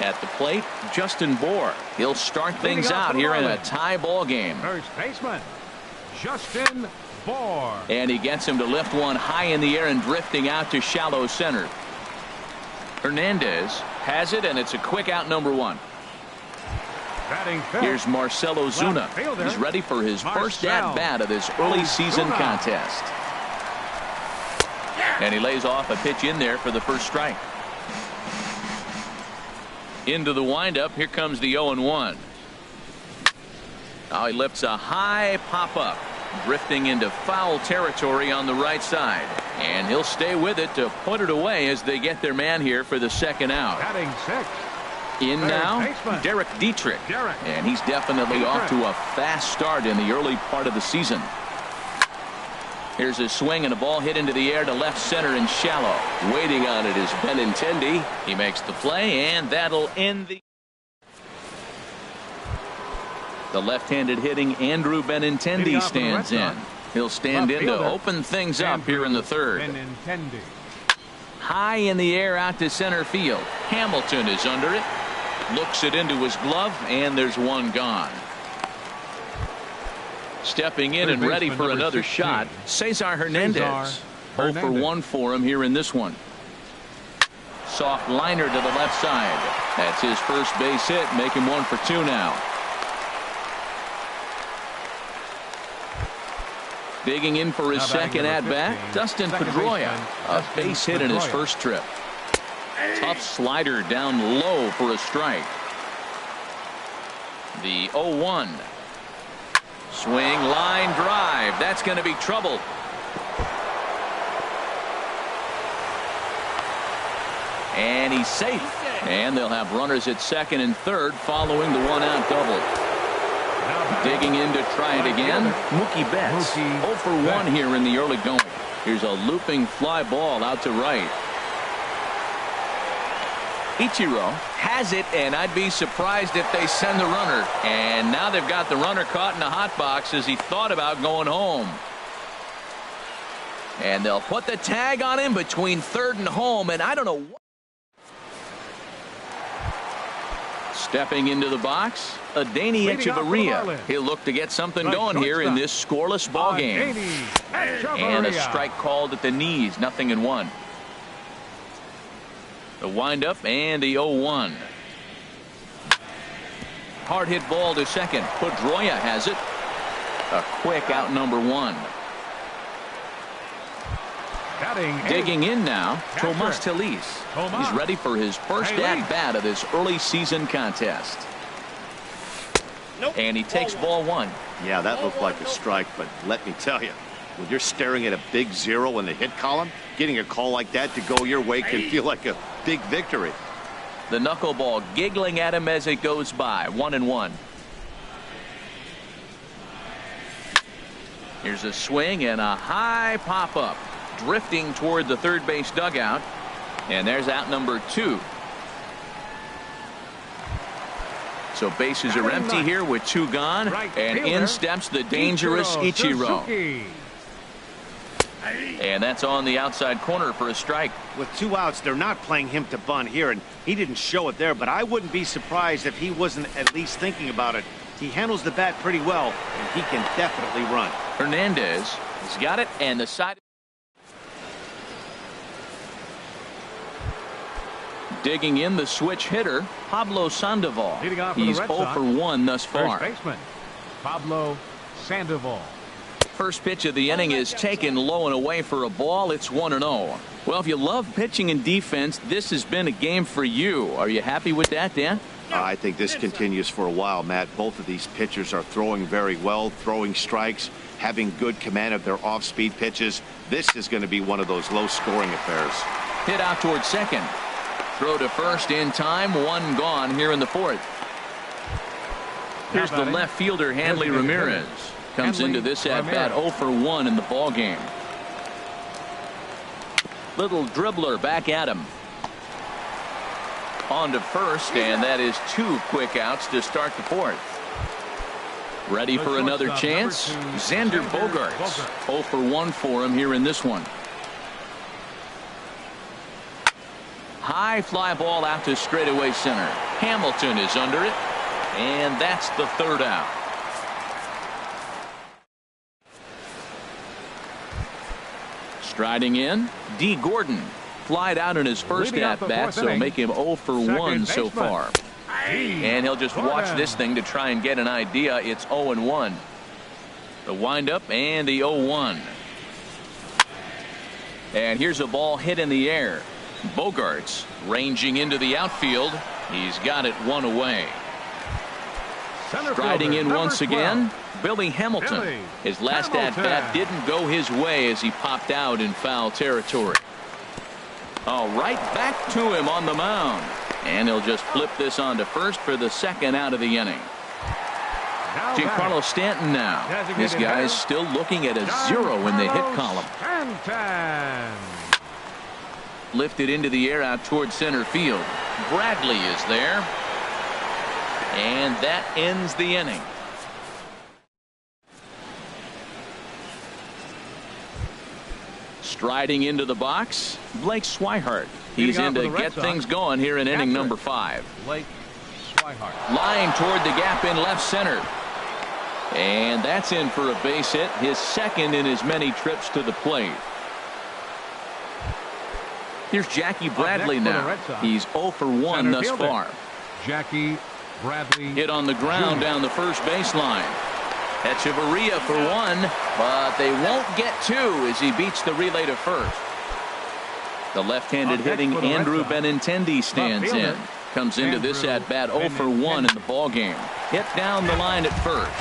At the plate, Justin Bohr. He'll start things out here in a tie ball game. First baseman, Justin Bohr. And he gets him to lift one high in the air and drifting out to shallow center. Hernandez has it, and it's a quick out, number one. Batting fifth. Here's Marcelo Zuna. He's ready for his first at-bat of this early season contest. And he lays off a pitch in there for the first strike. Into the windup. Here comes the 0-1. Now he lifts a high pop-up, drifting into foul territory on the right side. And he'll stay with it to put it away as they get their man here for the second out. Batting sixth. In now, Derek Dietrich. And he's definitely off to a fast start in the early part of the season. Here's a swing and a ball hit into the air to left center and shallow. Waiting on it is Benintendi. He makes the play, and that'll end the left-handed hitting Andrew Benintendi stands in. He'll stand in to open things up here in the third. High in the air out to center field. Hamilton is under it. Looks it into his glove, and there's one gone. Stepping in and ready for another shot, Cesar Hernandez. 0 for 1 for him here in this one. Soft liner to the left side. That's his first base hit, making 1 for 2 now. Digging in for his second at-bat, Dustin Pedroia. A base hit in his first trip. Tough slider down low for a strike. The 0-1. Swing, line drive. That's going to be trouble. And he's safe. And they'll have runners at second and third following the one-out double. Digging in to try it again, Mookie Betts. 0 for 1 here in the early going. Here's a looping fly ball out to right. Ichiro has it, and I'd be surprised if they send the runner. And now they've got the runner caught in the hot box as he thought about going home. And they'll put the tag on him between third and home, and I don't know what. Stepping into the box, Adeiny Echeverria. He'll look to get something going here in this scoreless ball game. And a strike called at the knees, 0-1. The windup and the 0-1. Hard hit ball to second. Pedroia has it. A quick out, number 1. Digging in now, Tomas Telis. He's ready for his first at-bat of this early season contest. And he takes ball 1. Yeah, that looked like a strike, but let me tell you, when you're staring at a big 0 in the hit column, getting a call like that to go your way can feel like a big victory. The knuckleball giggling at him as it goes by. 1-1. Here's a swing and a high pop-up. Drifting toward the third base dugout. And there's out number 2. So bases are empty here with 2 gone. And in steps the dangerous Ichiro. And that's on the outside corner for a strike. With 2 outs, they're not playing him to bunt here, and he didn't show it there, but I wouldn't be surprised if he wasn't at least thinking about it. He handles the bat pretty well, and he can definitely run. Hernandez has got it, and the side. Digging in the switch hitter, Pablo Sandoval. He's 0 for 1 thus far. First baseman, Pablo Sandoval. First pitch of the inning is taken low and away for a ball. It's 1-0. Well, if you love pitching and defense, this has been a game for you. Are you happy with that, Dan? I think this continues for a while, Matt. Both of these pitchers are throwing very well, throwing strikes, having good command of their off-speed pitches. This is going to be one of those low-scoring affairs. Hit out towards second. Throw to first in time. 1 gone here in the 4th. Here's the left fielder, Hanley Ramirez. Comes into this at-bat 0 for 1 in the ball game. Little dribbler back at him. On to first, and that is 2 quick outs to start the 4th. Ready for another chance? Xander Bogaerts. 0 for 1 for him here in this one. High fly ball out to straightaway center. Hamilton is under it, and that's the 3rd out. Striding in, D. Gordon. Flied out in his first at-bat, so make him 0 for 1 so far. And he'll just watch this thing to try and get an idea. It's 0-1. The windup and the 0-1. And here's a ball hit in the air. Bogaerts ranging into the outfield. He's got it 1 away. Striding in once again, Billy Hamilton. His last at-bat didn't go his way as he popped out in foul territory. All right, back to him on the mound. And he'll just flip this on to first for the 2nd out of the inning. Giancarlo Stanton now. This guy's still looking at a 0 in the hit column. Lifted into the air out towards center field. Bradley is there. And that ends the inning. Striding into the box, Blake Swihart. He's in to get things going here in inning number 5. Blake Swihart. Line toward the gap in left center. And that's in for a base hit, his 2nd in as many trips to the plate. Here's Jackie Bradley now. He's 0 for 1 thus far. Jackie Bradley. Hit on the ground down the first baseline. Echeverria for 1, but they won't get 2 as he beats the relay to first. The left-handed hitting Andrew Benintendi stands in. Comes into this at-bat 0 for 1 in the ballgame. Hit down the line at first.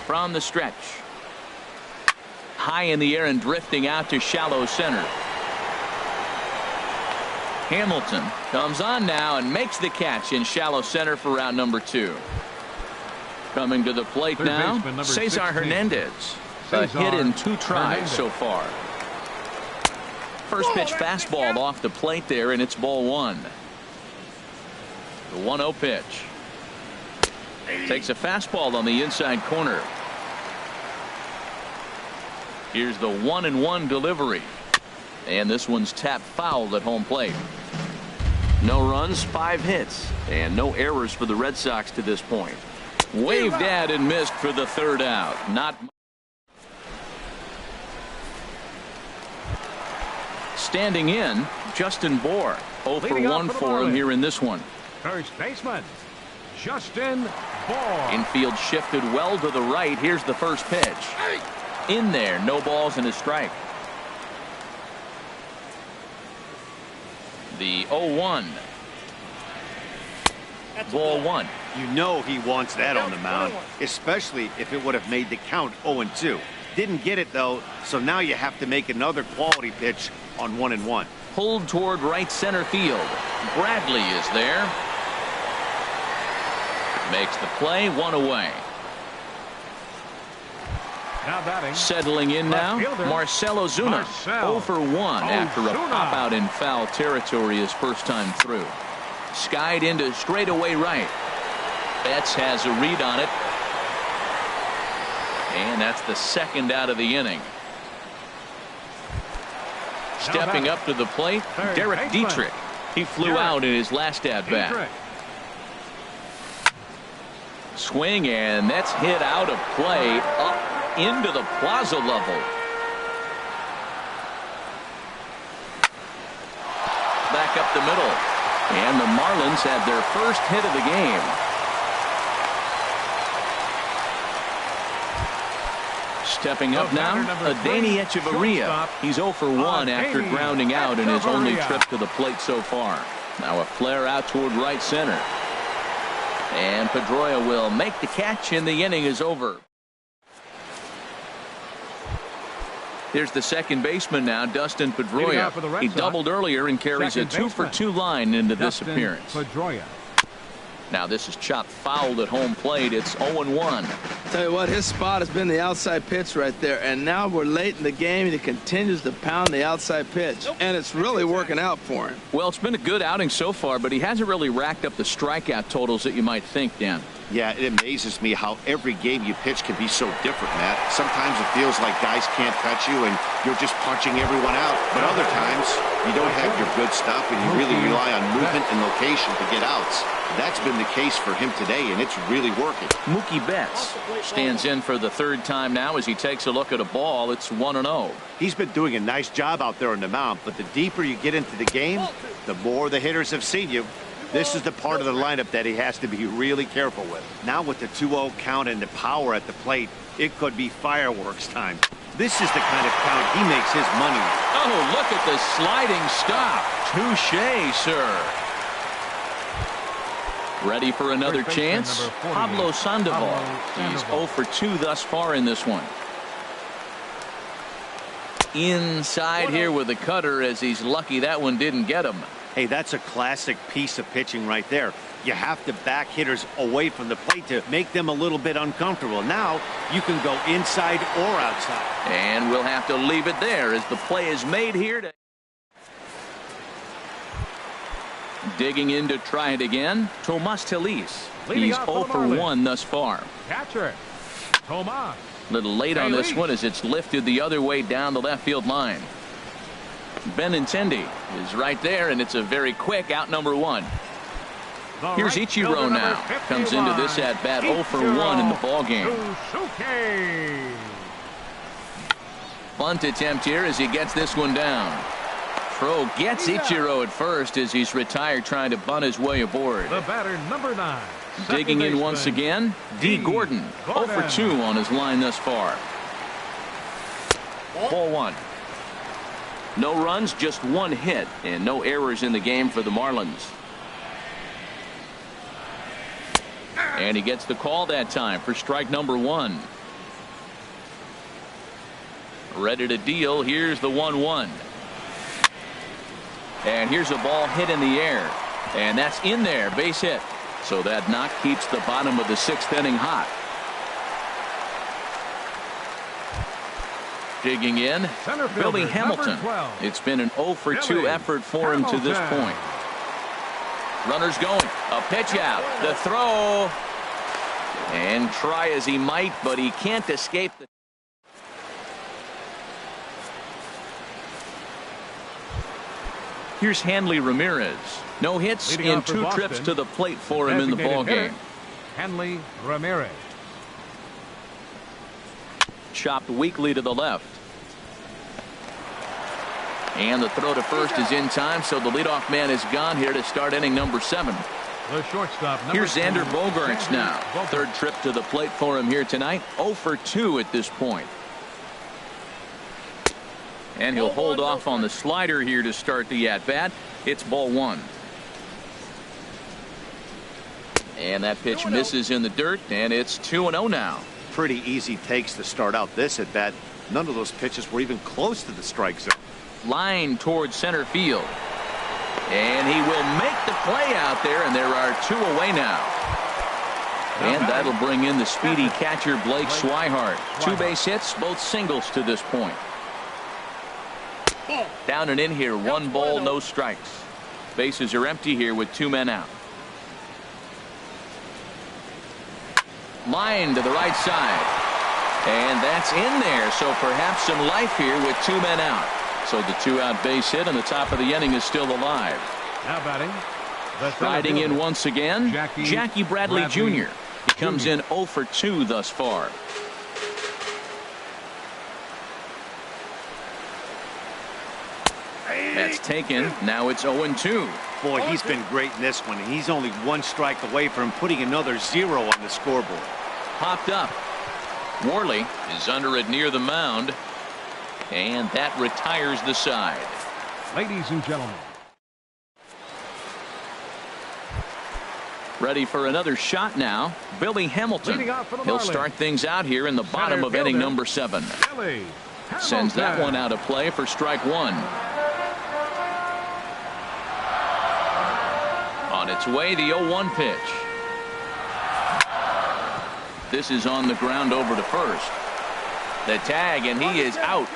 From the stretch. High in the air and drifting out to shallow center. Hamilton comes on now and makes the catch in shallow center for round number 2. Coming to the plate now, Cesar Hernandez. A hit in 2 tries so far. First pitch fastball off the plate there, and it's ball 1. The 1-0 pitch. Takes a fastball on the inside corner. Here's the 1-1 delivery. And this one's tapped foul at home plate. No runs, 5 hits, and no errors for the Red Sox to this point. Waved at and missed for the 3rd out. Not standing in, Justin Bohr. 0 for 1 for him here in this one. First baseman, Justin Bohr. Infield shifted well to the right. Here's the first pitch. In there, no balls and a strike. The 0-1. Ball 1. You know he wants that on the mound, especially if it would have made the count 0-2. Didn't get it, though, so now you have to make another quality pitch on 1-1. Pulled toward right center field. Bradley is there. Makes the play, 1 away. Now batting. Settling in now, Marcell Ozuna. 0 for 1 after a pop out in foul territory his first time through. Skied into straightaway right. Betts has a read on it. And that's the 2nd out of the inning. Stepping up to the plate, Derek Dietrich. He flew out in his last at-bat. Swing, and that's hit out of play up into the plaza level. Back up the middle. And the Marlins have their first hit of the game. Stepping up now, Adeiny Echeverria. He's 0 for 1 after grounding out in his only trip to the plate so far. Now a flare out toward right center. And Pedroia will make the catch, and the inning is over. Here's the second baseman now, Dustin Pedroia. He doubled earlier and carries a 2 for 2 line into this appearance. Now this is chopped fouled at home plate. It's 0-1. Tell you what, his spot has been the outside pitch right there, and now we're late in the game and he continues to pound the outside pitch, and it's really working out for him. Well, it's been a good outing so far, but he hasn't really racked up the strikeout totals that you might think, Dan. Yeah, it amazes me how every game you pitch can be so different, Matt. Sometimes it feels like guys can't touch you and you're just punching everyone out. But other times, you don't have your good stuff and you really rely on movement and location to get outs. That's been the case for him today, and it's really working. Mookie Betts stands in for the third time now as he takes a look at a ball. It's 1-0. He's been doing a nice job out there on the mound, but the deeper you get into the game, the more the hitters have seen you. This is the part of the lineup that he has to be really careful with. Now with the 2-0 count and the power at the plate, it could be fireworks time. This is the kind of count he makes his money. Oh, look at the sliding stop. Touche, sir. Ready for another chance? Pablo Sandoval. He's 0 for 2 thus far in this one. Inside here with the cutter as he's lucky that one didn't get him. Hey, that's a classic piece of pitching right there. You have to back hitters away from the plate to make them a little bit uncomfortable. Now you can go inside or outside. And we'll have to leave it there as the play is made here. Digging in to try it again, Tomas Telis. He's 0 for 1 thus far. Catcher, Tomas. Little late on this one as it's lifted the other way down the left field line. Benintendi is right there, and it's a very quick out number 1. Here's Ichiro now. Comes into this at bat 0 for 1 in the ball game. Bunt attempt here as he gets this one down. Pro gets Ichiro at first as he's retired trying to bunt his way aboard. The batter, number 9. Digging in once again, D. Gordon. 0 for 2 on his line thus far. Ball 1. No runs, just 1 hit, and no errors in the game for the Marlins. And he gets the call that time for strike number 1. Ready to deal. Here's the 1-1. And here's a ball hit in the air. And that's in there. Base hit. So that knock keeps the bottom of the 6th inning hot. Digging in, Billy Hamilton. It's been an 0 for 2 effort for him to this point. Runners going. A pitch out. The throw. And try as he might, but he can't escape the. Here's Hanley Ramirez. No hits in 2 trips to the plate for him in the ball game. Hanley Ramirez. Chopped weakly to the left. And the throw to first is in time, so the leadoff man is gone here to start inning number 7. The shortstop. Here's Xander Bogaerts now. 3rd trip to the plate for him here tonight. 0 for 2 at this point. And he'll hold off on the slider here to start the at-bat. It's ball 1. And that pitch misses in the dirt, and it's 2-0 now. Pretty easy takes to start out this at-bat. None of those pitches were even close to the strike zone. Line towards center field. And he will make the play out there, and there are 2 away now. And that'll bring in the speedy catcher Blake Swihart. 2 base hits, both singles to this point. Down and in here, 1 ball, no strikes. Bases are empty here with 2 men out. Line to the right side. And that's in there, so perhaps some life here with 2 men out. So the 2-out base hit and the top of the inning is still alive. Now batting. Riding in once again, Jackie Bradley Jr. He comes in 0 for 2 thus far. That's taken. Now it's 0-2. Boy, he's been great in this one. He's only 1 strike away from putting another 0 on the scoreboard. Popped up. Worley is under it near the mound. And that retires the side. Ladies and gentlemen. Ready for another shot now. Billy Hamilton. He'll start things out here in the bottom of inning number 7. Sends that one out of play for strike 1. On its way, the 0-1 pitch. This is on the ground over to first. The tag, and he is out.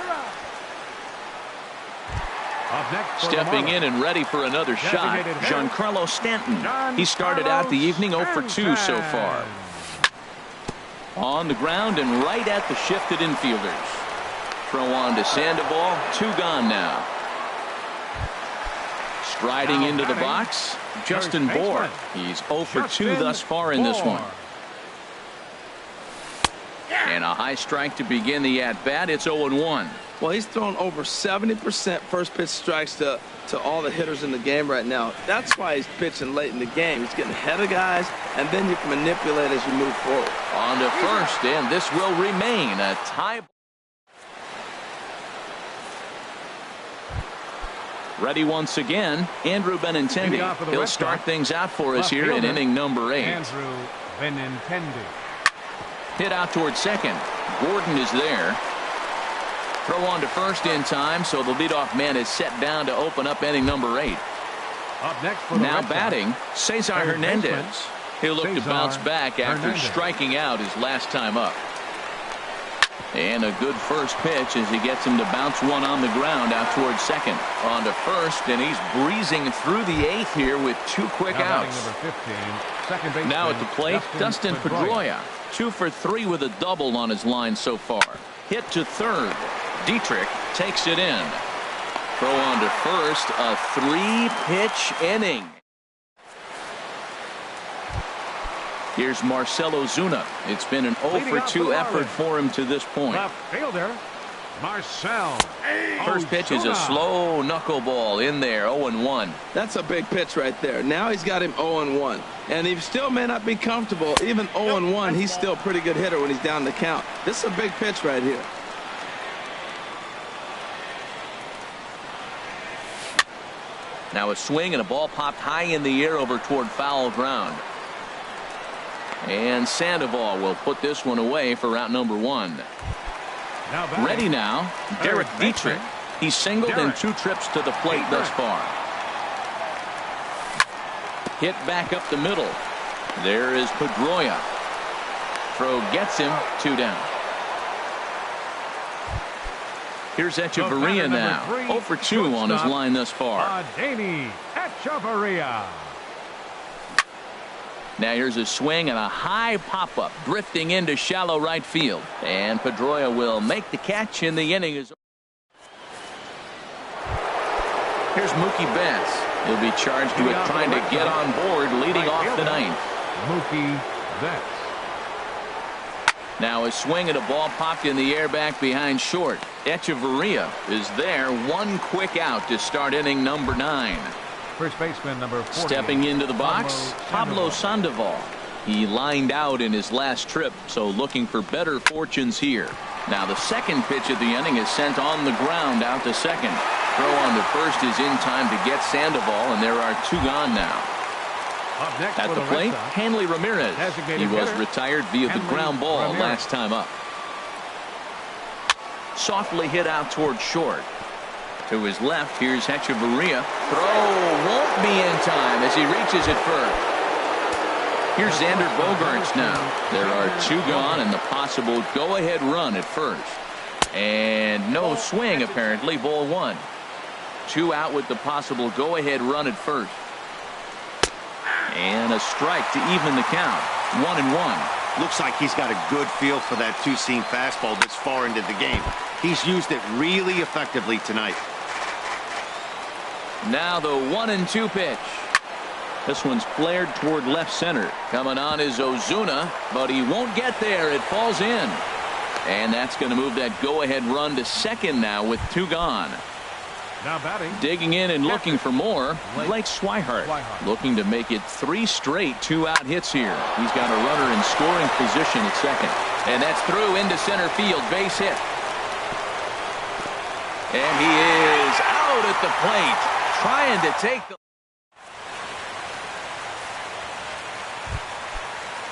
Up next for the Stepping in Marlins, and ready for another shot, designated hitter, Giancarlo Stanton. He started out the evening 0 for 2 so far. On the ground and right at the shifted infielders. Throw on to Sandoval. 2 gone now. Striding into the box, Justin Bohr. He's 0 for 2 thus far in this one. And a high strike to begin the at-bat. It's 0-1. Well, he's thrown over 70% first pitch strikes to all the hitters in the game right now. That's why he's pitching late in the game. He's getting ahead of guys, and then you can manipulate as you move forward. On to first, and this will remain a tie. Ready once again, Andrew Benintendi. He'll start things out for us here in inning number 8. Andrew Benintendi. Hit out towards second. Gordon is there. Throw on to first in time, so the leadoff man is set down to open up inning number 8. Up next for the Now Red batting, Sox, Cesar third Hernandez. baseman, He'll look to Cesar bounce back after Hernandez. striking out his last time up. And a good first pitch as he gets him to bounce one on the ground out towards second. On to first, and he's breezing through the 8th here with 2 quick Now outs. batting number 15, second baseman, Now at the plate, Dustin Pedroia. 2 for 3 with a double on his line so far. Hit to third. Dietrich takes it in. Throw on to first, a 3-pitch inning. Here's Marcelo Zuna. It's been an 0 for 2 effort for him to this point. Left fielder, Marcel. First pitch is a slow knuckleball in there, 0-1. That's a big pitch right there. Now he's got him 0-1. And he still may not be comfortable. Even 0-1, he's still a pretty good hitter when he's down the count. This is a big pitch right here. Now a swing and a ball popped high in the air over toward foul ground. And Sandoval will put this one away for out number 1. Now batting, Ready now, Derek Dietrich. He's singled in 2 trips to the plate thus far. Hit back up the middle. There is Pedroia. Throw gets him, 2 down. Here's Echeverria now. 0 for 2 on his line thus far. Danny Echeverria. Now here's a swing and a high pop-up drifting into shallow right field. And Pedroia will make the catch, and the inning is. Here's Mookie Betts. He'll be charged with trying to get on board leading off the 9th. Mookie Betts. Now a swing and a ball popped in the air back behind short. Echeverria is there. 1 quick out to start inning number 9. First baseman number 40. Stepping into the box, Pablo Sandoval. He lined out in his last trip, so looking for better fortunes here. Now the second pitch of the inning is sent on the ground out to second. Throw on to first is in time to get Sandoval, and there are 2 gone now. Up next At for the Red plate, Sox, Hanley Ramirez. designated He was hitter, retired via the Hanley ground ball Ramirez. last time up. Softly hit out toward short. To his left, here's Echeverria. Throw won't be in time as he reaches it first. Here's Xander Bogaerts now. There are 2 gone and the possible go-ahead run at first. And no swing, apparently. Ball 1. 2 out with the possible go-ahead run at first. And a strike to even the count. 1-1. Looks like he's got a good feel for that 2-seam fastball this far into the game. He's used it really effectively tonight. Now the 1-2 pitch. This one's flared toward left center. Coming on is Ozuna, but he won't get there. It falls in. And that's going to move that go-ahead run to second now with 2 gone. Now batting, Digging in and looking for more, Blake Swihart. Looking to make it 3 straight 2-out hits here. He's got a runner in scoring position at second. And that's through into center field. Base hit. And he is out at the plate, trying to take the.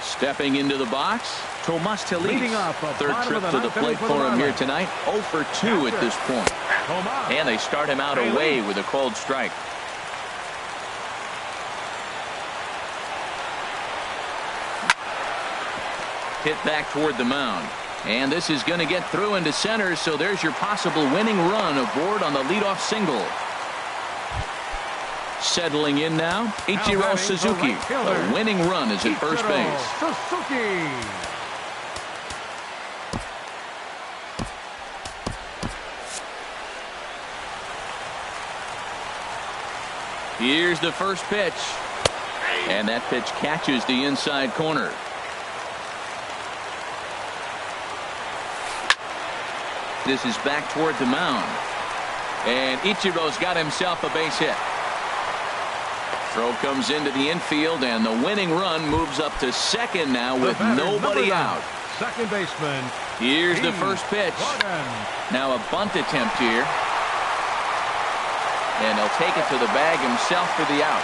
Stepping into the box, Tomas Telis. Leading off the Third bottom trip of to the the ninth plate inning for for the him here Marlins. tonight. 0 for 2 at this point. Tomas And they start him out Telis. away with a cold strike. Hit back toward the mound. And this is going to get through into center, so there's your possible winning run aboard on the leadoff single. Settling in now, Ichiro Suzuki. The winning run is at first base. Suzuki. Here's the first pitch. And that pitch catches the inside corner. This is back toward the mound. And Ichiro's got himself a base hit. Throw comes into the infield, and the winning run moves up to second now with nobody out. Second baseman. Here's the first pitch. Now a bunt attempt here. And he'll take it to the bag himself for the out.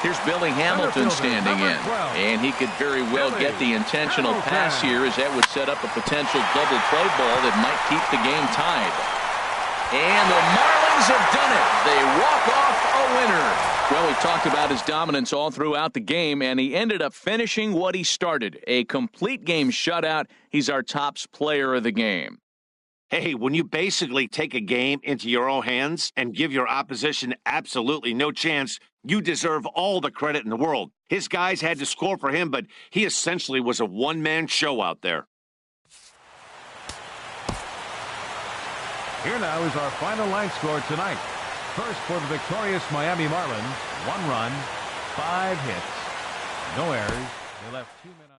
Here's Billy Hamilton standing in. And he could very well get the intentional pass here, as that would set up a potential double play ball that might keep the game tied. And the Marlins have done it. They walk off a winner. Well, we talked about his dominance all throughout the game, and he ended up finishing what he started. A complete game shutout. He's our tops player of the game. Hey, when you basically take a game into your own hands and give your opposition absolutely no chance, you deserve all the credit in the world. His guys had to score for him, but he essentially was a one-man show out there. Here now is our final line score tonight. First for the victorious Miami Marlins, 1 run, 5 hits, no errors. They left 2 minutes.